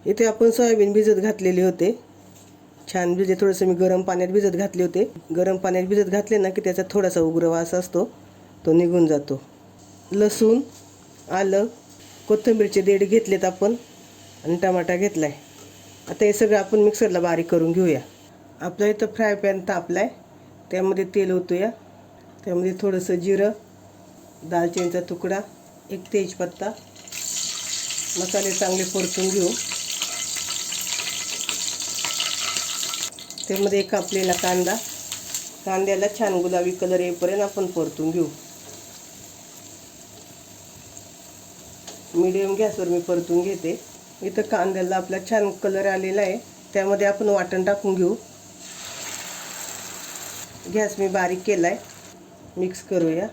इथे आपण सोयाबीन भिजत घातलेले होते, छान भिजले. थोडंसं मी गरम पाण्यात भिजत घातले होते. गरम पाण्यात भिजत घातले ना की त्याचा थोडासा उग्र वास असतो, तो निघून जातो. लसूण, आलं, कोथिंबीरचे देठ घेतलेत आपण आणि टमाटा घेतला आहे. आता हे सगळं आपण मिक्सरला बारीक करून घेऊया. आपल्या इथं फ्राय पॅन तापला आहे, त्यामध्ये तेल ओतूया. त्यामध्ये थोडंसं जिरं, दालचिनीचा तुकडा, एक तेजपत्ता, मसाले चांगले परतून घेऊ. त्यामध्ये एक कापलेला कांदा, कांद्याला छान गुलाबी कलर येईपर्यंत आपण परतून घेऊ. मीडियम गॅसवर मी परतून घेते. इथं कांद्याला आपला छान कलर आलेला आहे. त्यामध्ये आपण वाटण टाकून घेऊ. गॅस मी बारीक केला आहे. मिक्स करूया.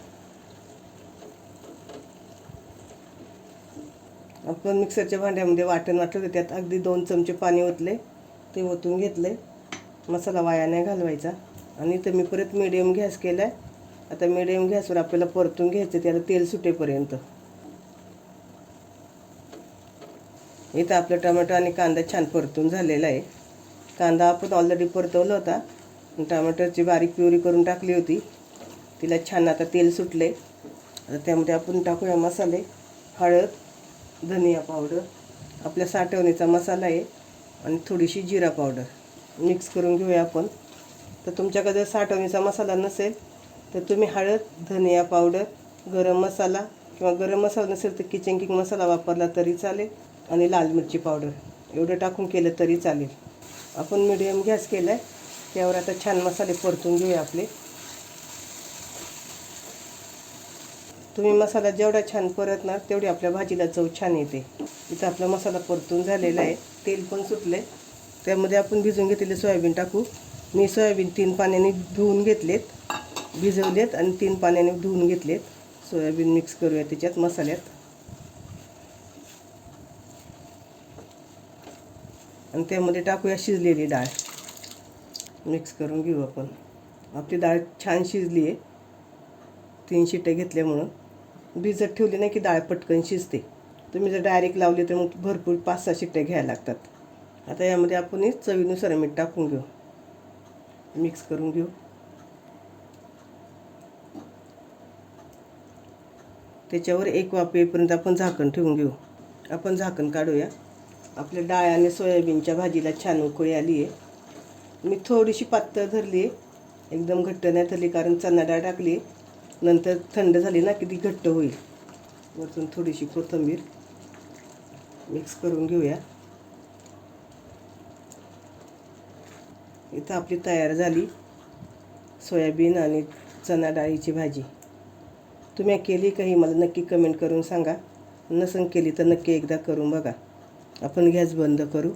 आपण मिक्सरच्या भांड्यामध्ये वाटण वाटलं होतं, त्यात अगदी 2 चमचे पाणी ओतले, ते ओतून घेतले. मसाला वाया नाही घालवायचा. आणि इथं मी परत मीडियम गॅस केला आहे. आता मीडियम गॅसवर आपल्याला परतून घ्यायचं, त्याला तेल सुटेपर्यंत. इथं आपलं टोमॅटो आणि कांदा छान परतून झालेला आहे. कांदा आपण ऑलरेडी परतवला होता, टोमॅटोची बारीक प्युरी करून टाकली होती. तिला छान आता तेल सुटले. आता त्यामध्ये आपण टाकूया मसाले. हळद, धनिया पावडर, आपल्या साठवणीचा मसाला आहे आणि थोडीशी जिरा पावडर. मिक्स करून घेऊया आपण. तर तुमच्याकडे जर साठवणीचा मसाला नसेल तर तुम्ही हळद, धनिया पावडर, गरम मसाला किंवा गरम मसाला नसेल तर किचन किंग मसाला वापरला तरी चालेल आणि लाल मिरची पावडर एवढं टाकून केलं तरी चालेल. आपण मीडियम गॅस केला आहे, त्यावर आता छान मसाले परतून घेऊया आपले. तुम्ही मसाला जेवढा छान परतणार तेवढी आपल्या भाजीला चव छान येते. इथं आपला मसाला परतून झालेला आहे, तेल पण सुटले. त्यामध्ये आपण भिजवून घेतलेले सोयाबीन टाकू. मी सोयाबीन 3 पाण्याने धुवून घेतलेत, भिजवलेत आणि 3 पाण्याने धुवून घेतलेत. सोयाबीन मिक्स करूया त्याच्यात मसाल्यात. आणि त्यामध्ये टाकूया शिजलेली डाळ. मिक्स करून घेऊ आपण. आपली डाळ छान शिजली आहे. 3 शिट्ट्या घेतल्यामुळं. भिजत ठेवली नाही की डाळ पटकन शिजते. तुम्ही जर डायरेक्ट लावली तर मग भरपूर 5-6 शिट्ट्या घ्यायला लागतात. आता यामध्ये आपण चवीनुसार मीठ टाकून घेऊ. मिक्स करून घेऊ. त्याच्यावर एक वाफ येईपर्यंत आपण झाकण ठेवून घेऊ. आपण झाकण काढूया. आपल्या डाळ आणि सोयाबीनच्या भाजीला छान उकळी आली आहे. मी थोडीशी पातळ धरली आहे, एकदम घट्ट नाही धरली, कारण चणा डाळ टाकली. नंतर थंड झाली ना की ती घट्ट होईल. वरतून थोडीशी कोथिंबीर मिक्स करून घेऊया. इथं आपली तयार झाली सोयाबीन आणि चणा डाळीची भाजी. तुम्ही केली काही मला नक्की कमेंट करून सांगा. नसेल केली तर नक्की एकदा करून बघा. आपण गॅस बंद करू.